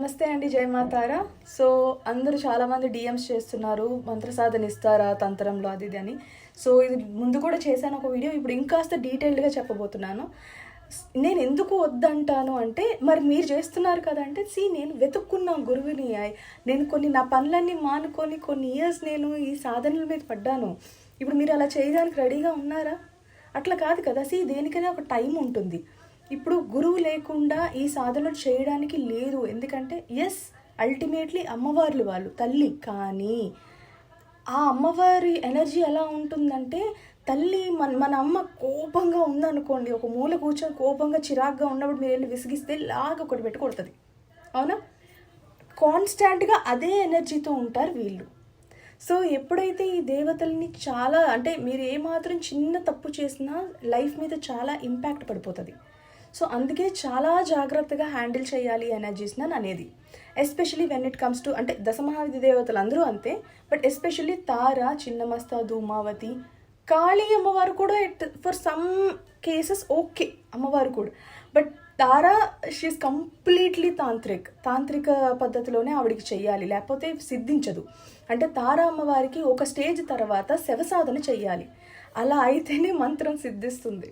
నమస్తే అండి, జై మాతారా. సో అందరూ చాలామంది డిఎమ్స్ చేస్తున్నారు, మంత్ర సాధన ఇస్తారా తంత్రంలో అది ఇది అని. సో ఇది ముందు కూడా చేశాను ఒక వీడియో, ఇప్పుడు ఇంకాస్త డీటెయిల్డ్గా చెప్పబోతున్నాను. నేను ఎందుకు వద్దంటాను అంటే, మరి మీరు చేస్తున్నారు కదంటే, నేను వెతుక్కున్న గురువుని, నేను నా పనులన్నీ మానుకొని కొన్ని ఇయర్స్ నేను ఈ సాధనల మీద పడ్డాను. ఇప్పుడు మీరు అలా చేయడానికి రెడీగా ఉన్నారా? అట్లా కాదు కదా. దేనికైనా ఒక టైం ఉంటుంది. ఇప్పుడు గురువు లేకుండా ఈ సాధనలు చేయడానికి లేదు. ఎందుకంటే అల్టిమేట్లీ అమ్మవార్లు వాళ్ళు తల్లి, కానీ ఆ అమ్మవారి ఎనర్జీ ఎలా ఉంటుందంటే, తల్లి మన అమ్మ కోపంగా ఉందనుకోండి, ఒక మూల కూర్చొని కోపంగా చిరాగ్గా ఉన్నప్పుడు మీరు వెళ్ళి విసిగిస్తే లాగా ఒకటి పెట్టి కొడుతుంది, అవునా? కాన్స్టాంట్గా అదే ఎనర్జీతో ఉంటారు వీళ్ళు. సో ఎప్పుడైతే ఈ దేవతల్ని చాలా అంటే మీరు ఏమాత్రం చిన్న తప్పు చేసినా లైఫ్ మీద చాలా ఇంపాక్ట్ పడిపోతుంది. సో అందుకే చాలా జాగ్రత్తగా హ్యాండిల్ చేయాలి ఎనర్జీస్ని అనేది. Especially when it comes to అంటే దశమహావిధి దేవతలు అందరూ అంతే, బట్ ఎస్పెషల్లీ తార, చిన్నమస్త, ధూమావతి, కాళీ అమ్మవారు కూడా ఫర్ సమ్ కేసెస్ ఓకే అమ్మవారు కూడా. బట్ తారా షీఈస్ కంప్లీట్లీ తాంత్రిక పద్ధతిలోనే ఆవిడికి చెయ్యాలి, లేకపోతే సిద్ధించదు. అంటే తారా అమ్మవారికి ఒక స్టేజ్ తర్వాత శవసాధన చెయ్యాలి, అలా అయితేనే మంత్రం సిద్ధిస్తుంది.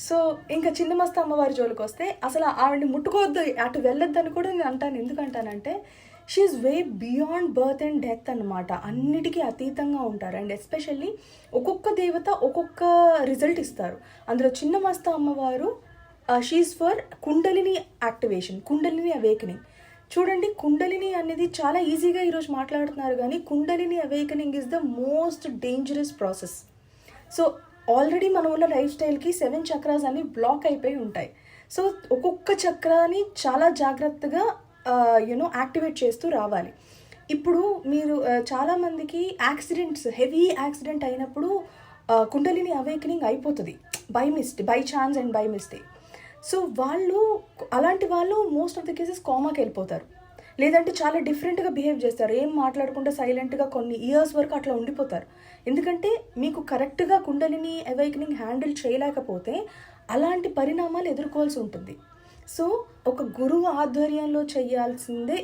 సో ఇంకా చిన్నమస్త అమ్మవారి జోలికి వస్తే అసలు ఆవిడని ముట్టుకోవద్దు, అటు వెళ్ళొద్దని కూడా నేను అంటాను. ఎందుకంటానంటే she's way beyond birth and death అనమాట. అన్నిటికీ అతీతంగా ఉంటారు. అండ్ ఎస్పెషల్లీ ఒక్కొక్క దేవత ఒక్కొక్క రిజల్ట్ ఇస్తారు. అందులో చిన్నమస్త అమ్మవారు she's for kundalini activation, kundalini awakening. చూడండి, కుండలిని అనేది చాలా ఈజీగా ఈరోజు మాట్లాడుతున్నారు, కానీ kundalini awakening is the most dangerous process. So already మనం ఉన్న లైఫ్ స్టైల్కి 7 చక్రాస్ అన్ని బ్లాక్ అయిపోయి ఉంటాయి. సో ఒక్కొక్క చక్రాన్ని చాలా జాగ్రత్తగా యాక్టివేట్ చేస్తూ రావాలి. ఇప్పుడు మీరు చాలామందికి హెవీ యాక్సిడెంట్ అయినప్పుడు కుండలిని అవేకనింగ్ అయిపోతుంది by chance and by mistake. So అలాంటి వాళ్ళు మోస్ట్ ఆఫ్ ద కేసెస్ కోమాకి వెళ్ళిపోతారు, లేదంటే చాలా డిఫరెంట్గా బిహేవ్ చేస్తారు, ఏం మాట్లాడకుండా సైలెంట్గా కొన్ని ఇయర్స్ వరకు అట్లా ఉండిపోతారు. ఎందుకంటే మీకు కరెక్ట్గా కుండలిని అవేకనింగ్ హ్యాండిల్ చేయలేకపోతే అలాంటి పరిణామాలు ఎదుర్కోవాల్సి ఉంటుంది. సో ఒక గురువు ఆధ్వర్యంలో చేయాల్సిందే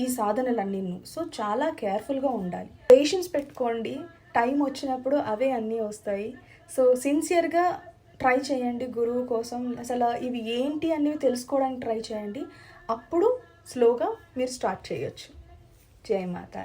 ఈ సాధనలన్నీ. సో చాలా కేర్ఫుల్గా ఉండాలి, పేషెన్స్ పెట్టుకోండి, టైం వచ్చినప్పుడు అవే అన్నీ వస్తాయి. సో సిన్సియర్గా ట్రై చేయండి గురువు కోసం. అసలు ఇవి ఏంటి అనేవి తెలుసుకోవడానికి ట్రై చేయండి, అప్పుడు స్లోగా మీరు స్టార్ట్ చేయొచ్చు. జై మాతా.